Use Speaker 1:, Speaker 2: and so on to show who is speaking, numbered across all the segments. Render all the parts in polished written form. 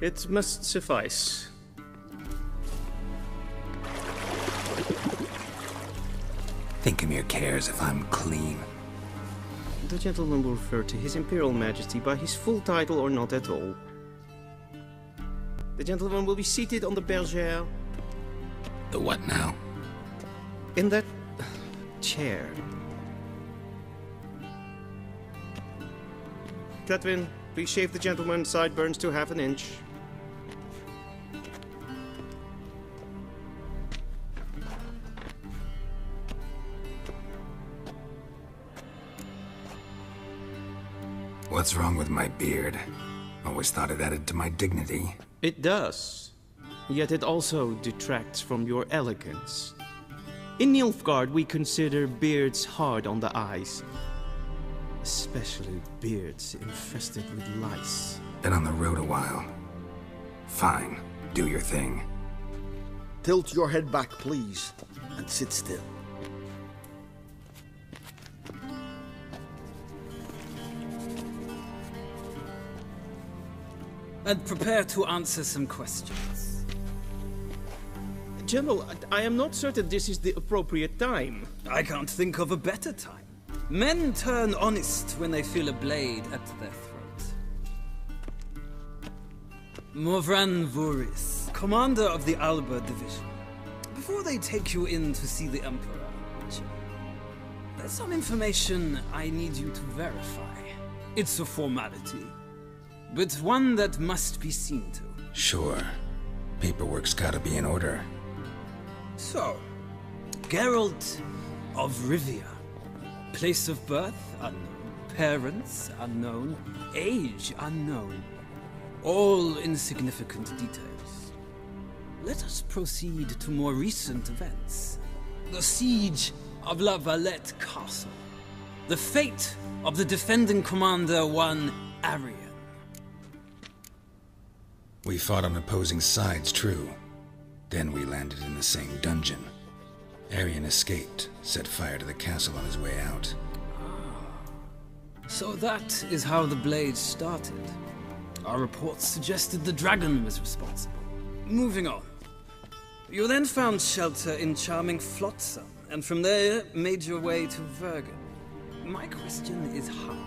Speaker 1: It must suffice.
Speaker 2: Thinkemere cares if I'm clean.
Speaker 1: The gentleman will refer to His Imperial Majesty by his full title or not at all. The gentleman will be seated on the bergère.
Speaker 2: The what now?
Speaker 1: In that chair. Cletwin, please shave the gentleman's sideburns to half an inch.
Speaker 2: What's wrong with my beard? Always thought it added to my dignity.
Speaker 1: It does. Yet it also detracts from your elegance. In Nilfgaard, we consider beards hard on the eyes. Especially beards infested with lice.
Speaker 2: Been on the road a while. Fine, do your thing.
Speaker 3: Tilt your head back, please, and sit still.
Speaker 4: And prepare to answer some questions.
Speaker 1: General, I am not certain this is the appropriate time.
Speaker 4: I can't think of a better time. Men turn honest when they feel a blade at their throat. Morvran Vuris, commander of the Alba Division. Before they take you in to see the Emperor, there's some information I need you to verify. It's a formality, but one that must be seen to.
Speaker 2: Sure. Paperwork's gotta be in order.
Speaker 4: So, Geralt of Rivia. Place of birth unknown. Parents unknown. Age unknown. All insignificant details. Let us proceed to more recent events. The siege of La Valette Castle. The fate of the defending commander, one Arian.
Speaker 2: We fought on opposing sides, true. Then we landed in the same dungeon. Arian escaped, set fire to the castle on his way out.
Speaker 4: So that is how the blade started. Our reports suggested the dragon was responsible. Moving on. You then found shelter in charming Flotsam, and from there made your way to Vergen. My question is how?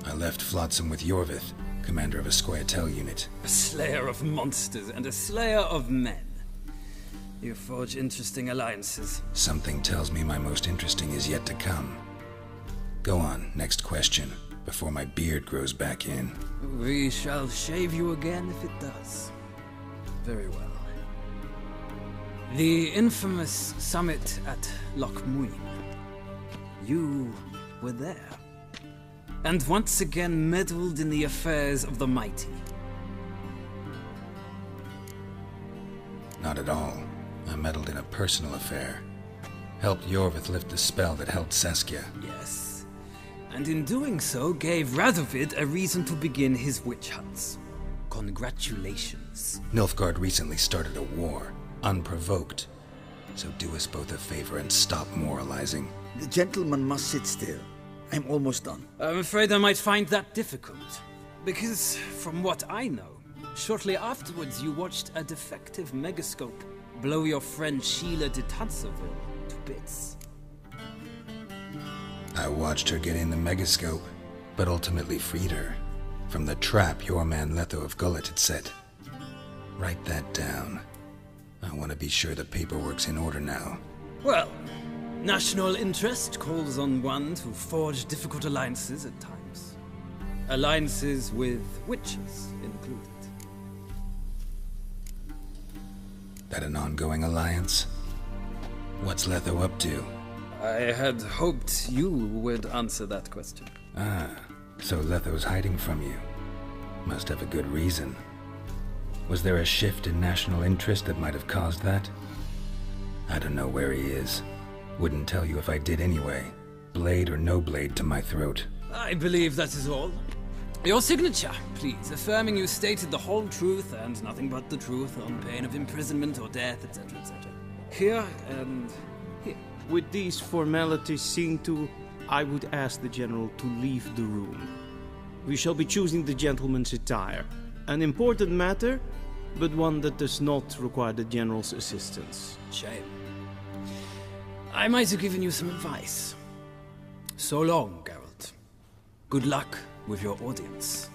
Speaker 2: I left Flotsam with Yorvith, commander of a Scoia'tael unit.
Speaker 4: A slayer of monsters and a slayer of men. You forge interesting alliances.
Speaker 2: Something tells me my most interesting is yet to come. Go on, next question, before my beard grows back in.
Speaker 4: We shall shave you again if it does. Very well. The infamous summit at Loch Muin. You were there. And once again meddled in the affairs of the mighty.
Speaker 2: Not at all. I meddled in a personal affair. Helped Yorvith lift the spell that held Saskia.
Speaker 4: Yes. And in doing so, gave Radovid a reason to begin his witch hunts. Congratulations.
Speaker 2: Nilfgaard recently started a war, unprovoked. So do us both a favor and stop moralizing.
Speaker 3: The gentleman must sit still. I'm almost done.
Speaker 4: I'm afraid I might find that difficult. Because, from what I know, shortly afterwards you watched a defective megascope blow your friend Sheila de Tanserville to bits.
Speaker 2: I watched her get in the megascope, but ultimately freed her from the trap your man Letho of Gullet had set. Write that down. I want to be sure the paperwork's in order now.
Speaker 4: Well, national interest calls on one to forge difficult alliances at times. Alliances with witches included.
Speaker 2: That an ongoing alliance? What's Letho up to?
Speaker 4: I had hoped you would answer that question.
Speaker 2: Ah, so Letho's hiding from you. Must have a good reason. Was there a shift in national interest that might have caused that? I don't know where he is. Wouldn't tell you if I did anyway. Blade or no blade to my throat.
Speaker 4: I believe that is all. Your signature, please, affirming you stated the whole truth and nothing but the truth on pain of imprisonment or death, etc., etc. Here and here.
Speaker 1: With these formalities seen to, I would ask the General to leave the room. We shall be choosing the gentleman's attire. An important matter, but one that does not require the General's assistance.
Speaker 4: Shame. I might have given you some advice. So long, Geralt. Good luck with your audience.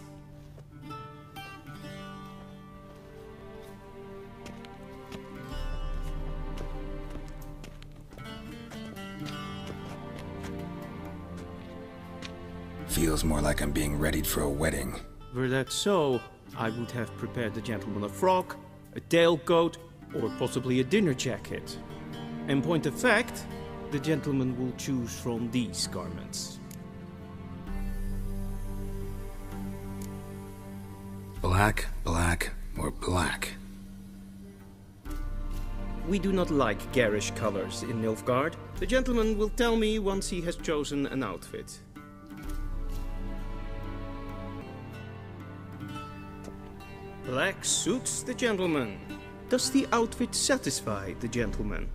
Speaker 2: Feels more like I'm being readied for a wedding.
Speaker 1: Were that so, I would have prepared the gentleman a frock, a tailcoat, or possibly a dinner jacket. In point of fact, the gentleman will choose from these garments.
Speaker 2: Black, black, or black?
Speaker 1: We do not like garish colors in Nilfgaard. The gentleman will tell me once he has chosen an outfit. Black suits the gentleman. Does the outfit satisfy the gentleman?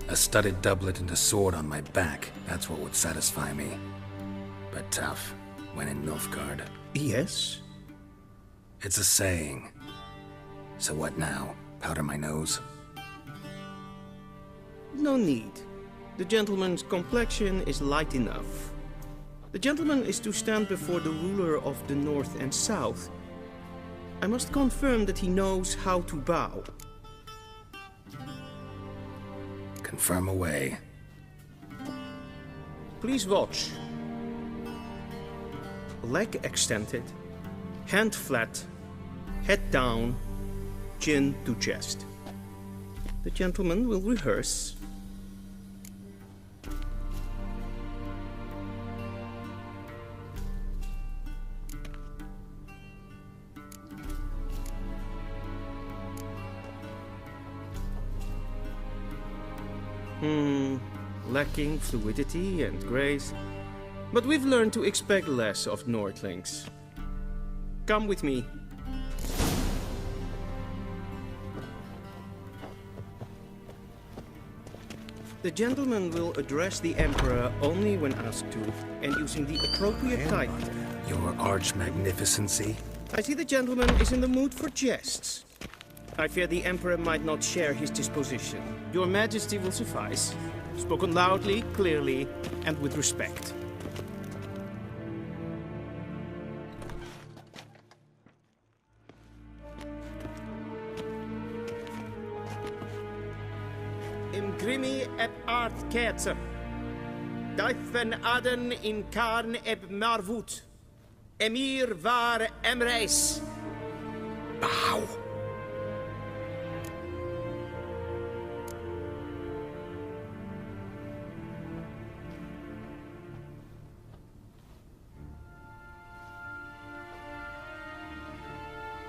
Speaker 2: A studded doublet and a sword on my back, that's what would satisfy me. But tough, when in Nilfgaard.
Speaker 1: Yes.
Speaker 2: It's a saying. So what now? Powder my nose?
Speaker 1: No need. The gentleman's complexion is light enough. The gentleman is to stand before the ruler of the North and South. I must confirm that he knows how to bow.
Speaker 2: Confirm away.
Speaker 1: Please watch. Leg extended, hand flat, head down, chin to chest. The gentleman will rehearse. Lacking fluidity and grace. But we've learned to expect less of Nordlings. Come with me. The gentleman will address the Emperor only when asked to, and using the appropriate title.
Speaker 2: Your arch-magnificency?
Speaker 1: I see the gentleman is in the mood for jests. I fear the Emperor might not share his disposition. Your Majesty will suffice. Spoken loudly, clearly, and with respect. Im grimi eb art ketzer. Daifen aden in karn eb marvut. Emir var emreis.
Speaker 2: Bow!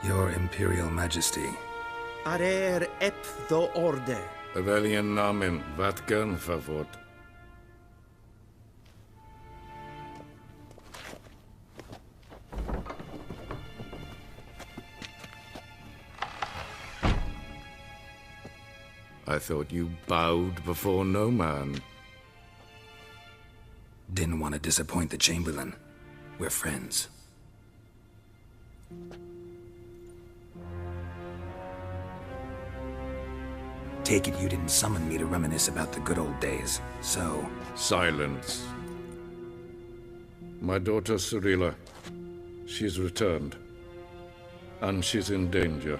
Speaker 2: Your Imperial Majesty.
Speaker 1: Arer ep the orde.
Speaker 5: Welchen Namen, wat gern favort? I thought you bowed before no man.
Speaker 2: Didn't want to disappoint the Chamberlain. We're friends. Take it you didn't summon me to reminisce about the good old days, so...
Speaker 5: Silence. My daughter Cirilla, she's returned. And she's in danger.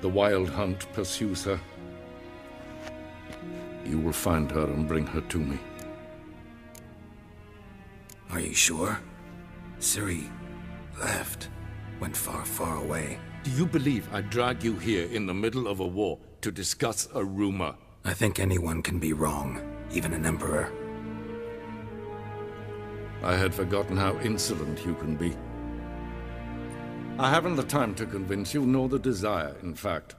Speaker 5: The Wild Hunt pursues her. You will find her and bring her to me.
Speaker 2: Are you sure? Ciri left. Went far, far away.
Speaker 5: Do you believe I drag you here in the middle of a war to discuss a rumor?
Speaker 2: I think anyone can be wrong, even an emperor.
Speaker 5: I had forgotten how insolent you can be. I haven't the time to convince you, nor the desire, in fact.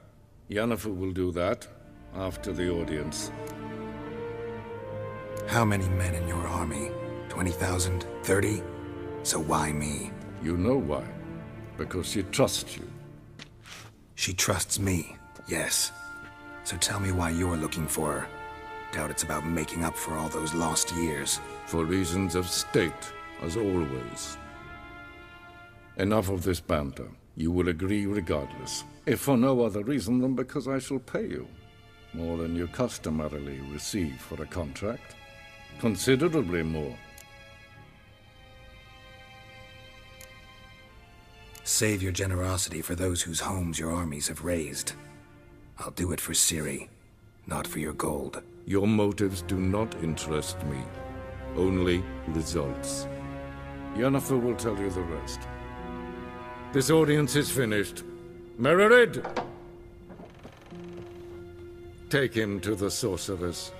Speaker 5: Yennefer will do that after the audience.
Speaker 2: How many men in your army? 20,000? 30? So why me?
Speaker 5: You know why. Because she trusts you.
Speaker 2: She trusts me, yes. So tell me why you're looking for her. Doubt it's about making up for all those lost years.
Speaker 5: For reasons of state. as always. Enough of this banter. You will agree regardless, if for no other reason than because I shall pay you. More than you customarily receive for a contract. Considerably more.
Speaker 2: Save your generosity for those whose homes your armies have razed. I'll do it for Ciri, not for your gold.
Speaker 5: Your motives do not interest me. Only results. Yennefer will tell you the rest. This audience is finished. Mererid! Take him to the sorceress.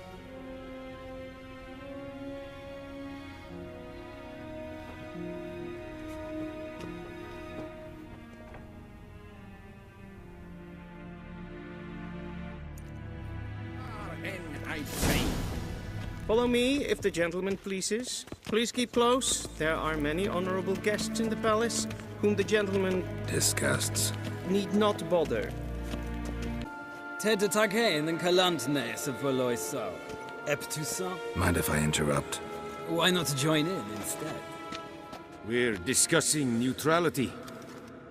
Speaker 1: Follow me, if the gentleman pleases. Please keep close. There are many honorable guests in the palace, whom the gentleman
Speaker 2: Disgusts.
Speaker 1: need not bother.
Speaker 4: Ted Takein and Kalantne se Voloisau. Eptusa?
Speaker 2: Mind if I interrupt?
Speaker 4: Why not join in instead?
Speaker 6: We're discussing neutrality.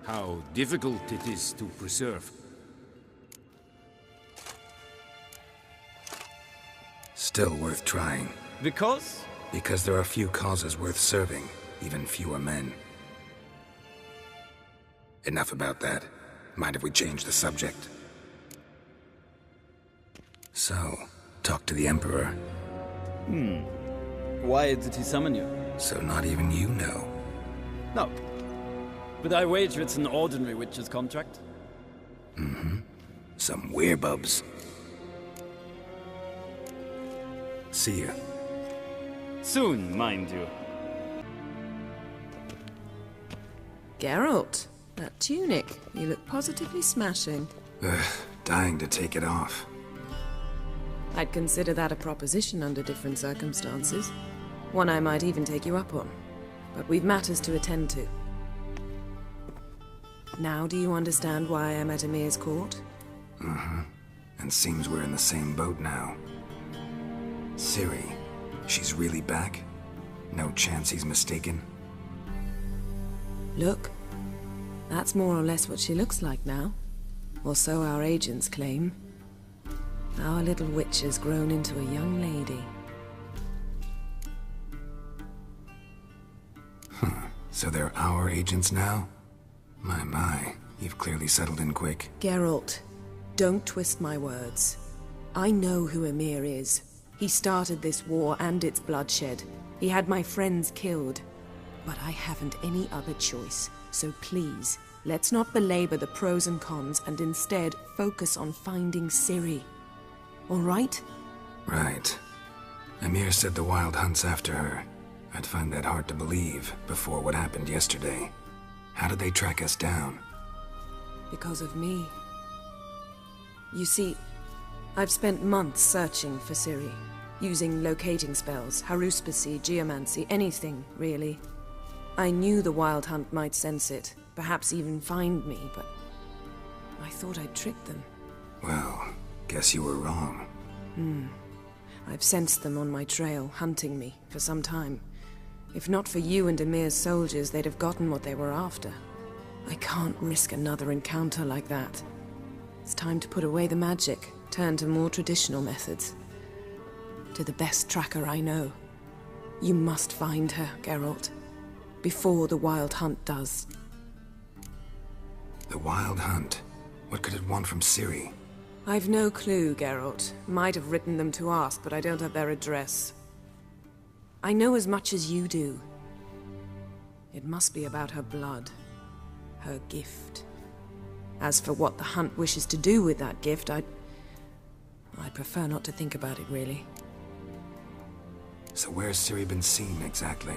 Speaker 6: How difficult it is to preserve.
Speaker 2: Still worth trying.
Speaker 4: Because?
Speaker 2: Because there are few causes worth serving, even fewer men. Enough about that. Mind if we change the subject? So, talk to the Emperor.
Speaker 4: Why did he summon you?
Speaker 2: So not even you know.
Speaker 4: No. But I wager it's an ordinary witch's contract.
Speaker 2: Some werebubs. See ya.
Speaker 4: Soon, mind you.
Speaker 7: Geralt, that tunic. You look positively smashing.
Speaker 2: Dying to take it off.
Speaker 7: I'd consider that a proposition under different circumstances. One I might even take you up on. But we've matters to attend to. Now do you understand why I'm at Emir's court?
Speaker 2: And seems we're in the same boat now. Ciri, she's really back? No chance he's mistaken?
Speaker 7: Look, that's more or less what she looks like now. Or so our agents claim. Our little witch has grown into a young lady.
Speaker 2: So they're our agents now? My, you've clearly settled in quick.
Speaker 7: Geralt, don't twist my words. I know who Emir is. He started this war and its bloodshed. He had my friends killed. But I haven't any other choice. So please, let's not belabor the pros and cons and instead focus on finding Ciri. All right?
Speaker 2: Right. Emir said the Wild Hunt's after her. I'd find that hard to believe before what happened yesterday. How did they track us down?
Speaker 7: Because of me. You see, I've spent months searching for Ciri. Using locating spells, haruspicy, geomancy, anything, really. I knew the Wild Hunt might sense it, perhaps even find me, but I thought I'd tricked them.
Speaker 2: Well, guess you were wrong.
Speaker 7: I've sensed them on my trail, hunting me, for some time. If not for you and Emir's soldiers, they'd have gotten what they were after. I can't risk another encounter like that. It's time to put away the magic, turn to more traditional methods. To the best tracker I know. You must find her, Geralt. Before the Wild Hunt does.
Speaker 2: The Wild Hunt? What could it want from Ciri?
Speaker 7: I've no clue, Geralt. Might have written them to ask, but I don't have their address. I know as much as you do. It must be about her blood. Her gift. As for what the Hunt wishes to do with that gift, I'd prefer not to think about it, really.
Speaker 2: So where's Ciri been seen, exactly?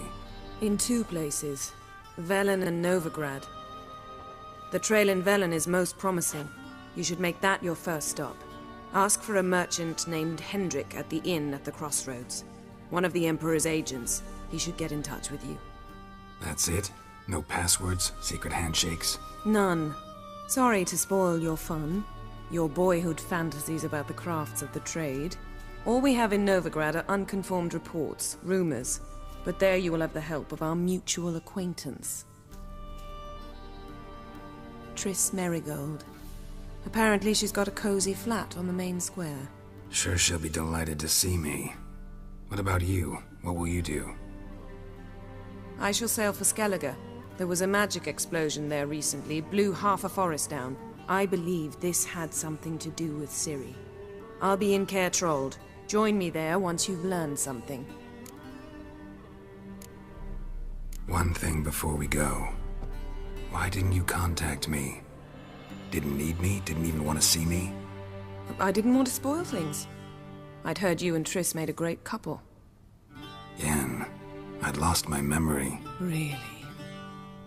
Speaker 7: In two places. Velen and Novigrad. The trail in Velen is most promising. You should make that your first stop. Ask for a merchant named Hendrik at the inn at the crossroads. One of the Emperor's agents. He should get in touch with you.
Speaker 2: That's it? No passwords, secret handshakes?
Speaker 7: None. Sorry to spoil your fun. Your boyhood fantasies about the crafts of the trade. All we have in Novigrad are unconformed reports, rumors. But there you will have the help of our mutual acquaintance. Triss Merigold. Apparently she's got a cozy flat on the main square.
Speaker 2: Sure she'll be delighted to see me. What about you? What will you do?
Speaker 7: I shall sail for Skellige. There was a magic explosion there recently, blew half a forest down. I believe this had something to do with Ciri. I'll be in Caer Trold. Join me there once you've learned something.
Speaker 2: One thing before we go. Why didn't you contact me? Didn't need me? Didn't even want to see me?
Speaker 7: I didn't want to spoil things. I'd heard you and Triss made a great couple.
Speaker 2: Yen, I'd lost my memory.
Speaker 7: Really?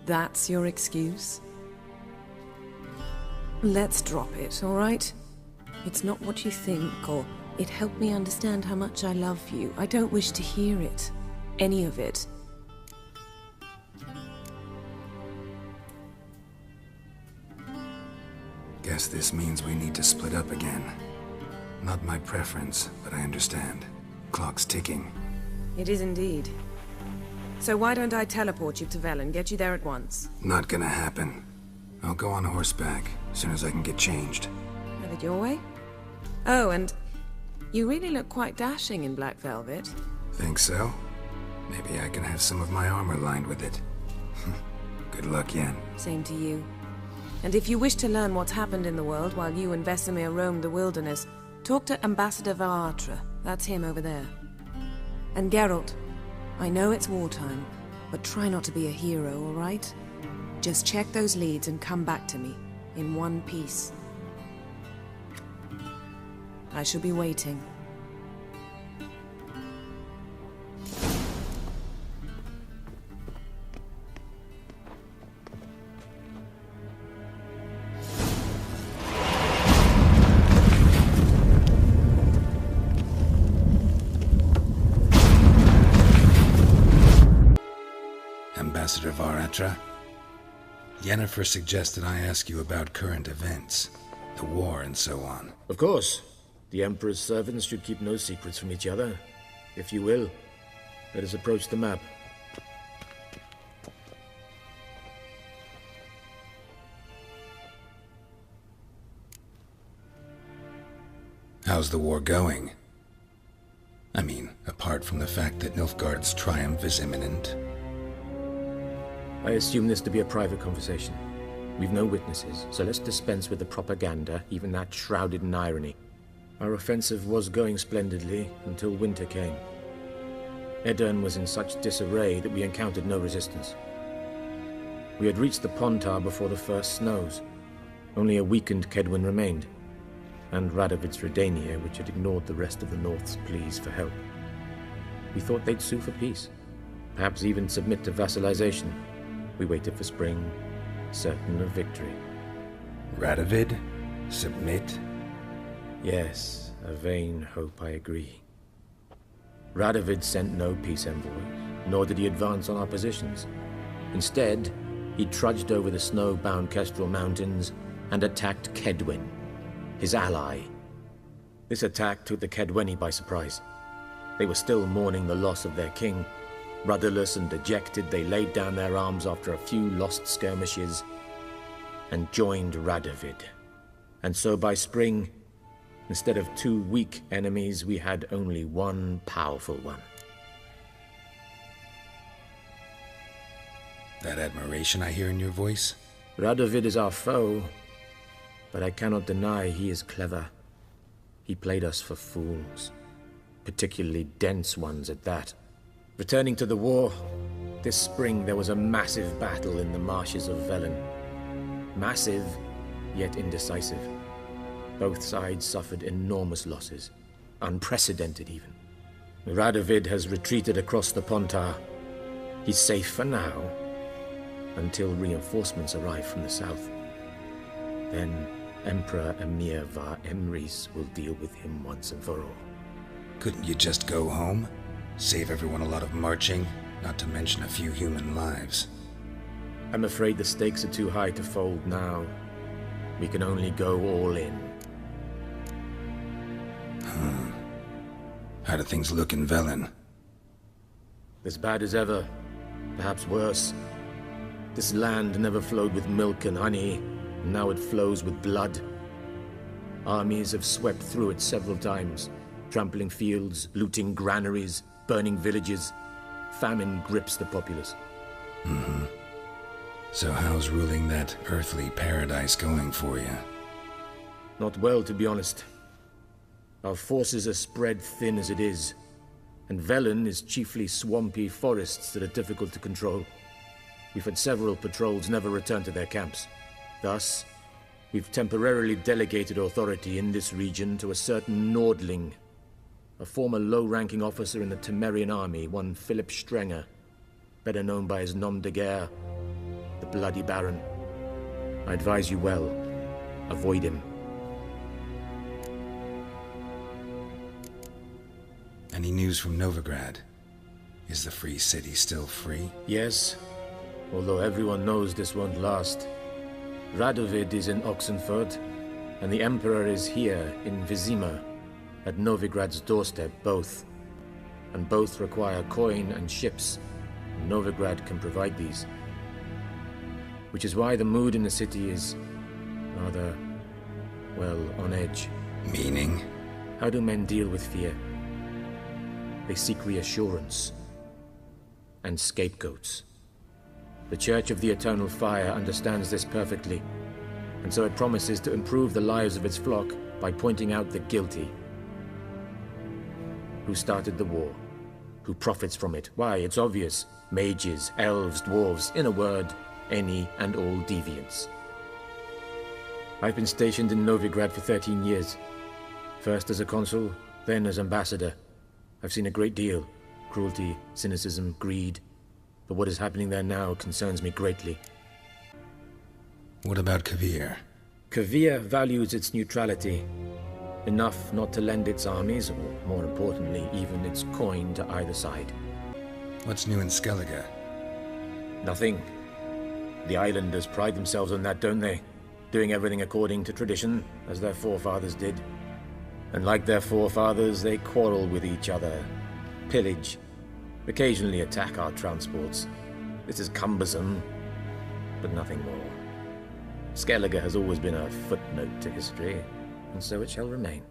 Speaker 7: That's your excuse? Let's drop it, all right? It's not what you think, or it helped me understand how much I love you. I don't wish to hear it. Any of it.
Speaker 2: Guess this means we need to split up again. Not my preference, but I understand. Clock's ticking.
Speaker 7: It is indeed. So why don't I teleport you to Velen, get you there at once?
Speaker 2: Not gonna happen. I'll go on horseback, as soon as I can get changed.
Speaker 7: Have it your way? Oh, and you really look quite dashing in black velvet.
Speaker 2: Think so? Maybe I can have some of my armor lined with it. Good luck, Yen.
Speaker 7: Same to you. And if you wish to learn what's happened in the world while you and Vesemir roamed the wilderness, talk to Ambassador Varatra. That's him over there. And Geralt, I know it's wartime, but try not to be a hero, all right? Just check those leads and come back to me, in one piece. I shall be waiting.
Speaker 2: Ambassador Varatra, Yennefer suggested I ask you about current events, the war and so on.
Speaker 6: Of course. The Emperor's servants should keep no secrets from each other. If you will, let us approach the map.
Speaker 2: How's the war going? I mean, apart from the fact that Nilfgaard's triumph is imminent.
Speaker 6: I assume this to be a private conversation. We've no witnesses, so let's dispense with the propaganda, even that shrouded in irony. Our offensive was going splendidly until winter came. Edirn was in such disarray that we encountered no resistance. We had reached the Pontar before the first snows. Only a weakened Kedwin remained, and Radovid's Redania, which had ignored the rest of the North's pleas for help. We thought they'd sue for peace, perhaps even submit to vassalization. We waited for spring, certain of victory.
Speaker 2: Radovid? Submit?
Speaker 6: Yes, a vain hope, I agree. Radovid sent no peace envoys, nor did he advance on our positions. Instead, he trudged over the snow-bound Kestrel Mountains and attacked Kedwin, his ally. This attack took the Kedweni by surprise. They were still mourning the loss of their king. Rudderless and dejected, they laid down their arms after a few lost skirmishes and joined Radovid. And so by spring, instead of two weak enemies, we had only one powerful one.
Speaker 2: That admiration I hear in your voice?
Speaker 6: Radovid is our foe, but I cannot deny he is clever. He played us for fools, particularly dense ones at that. Returning to the war, this spring there was a massive battle in the marshes of Velen. Massive, yet indecisive. Both sides suffered enormous losses, unprecedented even. Radovid has retreated across the Pontar. He's safe for now, until reinforcements arrive from the south. Then Emperor Emir var Emrys will deal with him once and for all.
Speaker 2: Couldn't you just go home? Save everyone a lot of marching, not to mention a few human lives.
Speaker 6: I'm afraid the stakes are too high to fold now. We can only go all in.
Speaker 2: How do things look in Velen?
Speaker 6: As bad as ever. Perhaps worse. This land never flowed with milk and honey, and now it flows with blood. Armies have swept through it several times, trampling fields, looting granaries, burning villages. Famine grips the populace.
Speaker 2: So how's ruling that earthly paradise going for you?
Speaker 6: Not well, to be honest. Our forces are spread thin as it is, and Velen is chiefly swampy forests that are difficult to control. We've had several patrols never return to their camps. Thus, we've temporarily delegated authority in this region to a certain Nordling, a former low-ranking officer in the Temerian army, one Philip Strenger, better known by his nom de guerre, the Bloody Baron. I advise you well. Avoid him.
Speaker 2: Any news from Novigrad? Is the free city still free?
Speaker 6: Yes, although everyone knows this won't last. Radovid is in Oxenford, and the Emperor is here in Vizima, at Novigrad's doorstep, both. And both require coin and ships. Novigrad can provide these. Which is why the mood in the city is rather, well, on edge.
Speaker 2: Meaning?
Speaker 6: How do men deal with fear? They seek reassurance and scapegoats. The Church of the Eternal Fire understands this perfectly, and so it promises to improve the lives of its flock by pointing out the guilty. Who started the war? Who profits from it? Why, it's obvious. Mages, elves, dwarves, in a word, any and all deviants. I've been stationed in Novigrad for 13 years. First as a consul, then as ambassador. I've seen a great deal. Cruelty, cynicism, greed. But what is happening there now concerns me greatly.
Speaker 2: What about Kavir?
Speaker 6: Kavir values its neutrality. Enough not to lend its armies, or more importantly, even its coin to either side.
Speaker 2: What's new in Skellige?
Speaker 6: Nothing. The islanders pride themselves on that, don't they? Doing everything according to tradition, as their forefathers did. And like their forefathers, they quarrel with each other, pillage, occasionally attack our transports. This is cumbersome, but nothing more. Skellige has always been a footnote to history, and so it shall remain.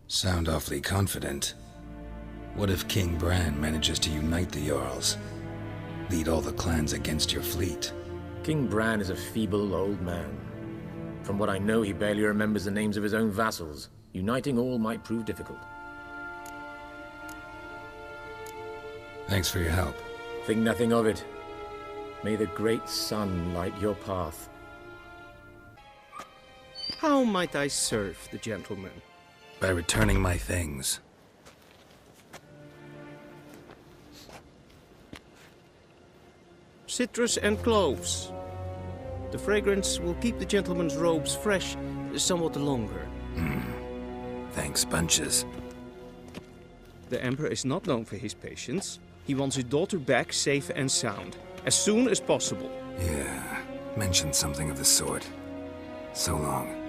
Speaker 2: Sound awfully confident. What if King Bran manages to unite the Jarls? Lead all the clans against your fleet?
Speaker 6: King Bran is a feeble old man. From what I know, he barely remembers the names of his own vassals. Uniting all might prove difficult.
Speaker 2: Thanks for your help.
Speaker 6: Think nothing of it. May the great sun light your path.
Speaker 1: How might I serve the gentleman?
Speaker 2: By returning my things.
Speaker 1: Citrus and cloves. The fragrance will keep the gentleman's robes fresh somewhat longer.
Speaker 2: Thanks, bunches.
Speaker 1: The Emperor is not known for his patience. He wants his daughter back safe and sound, as soon as possible.
Speaker 2: Yeah, mentioned something of the sort. So long.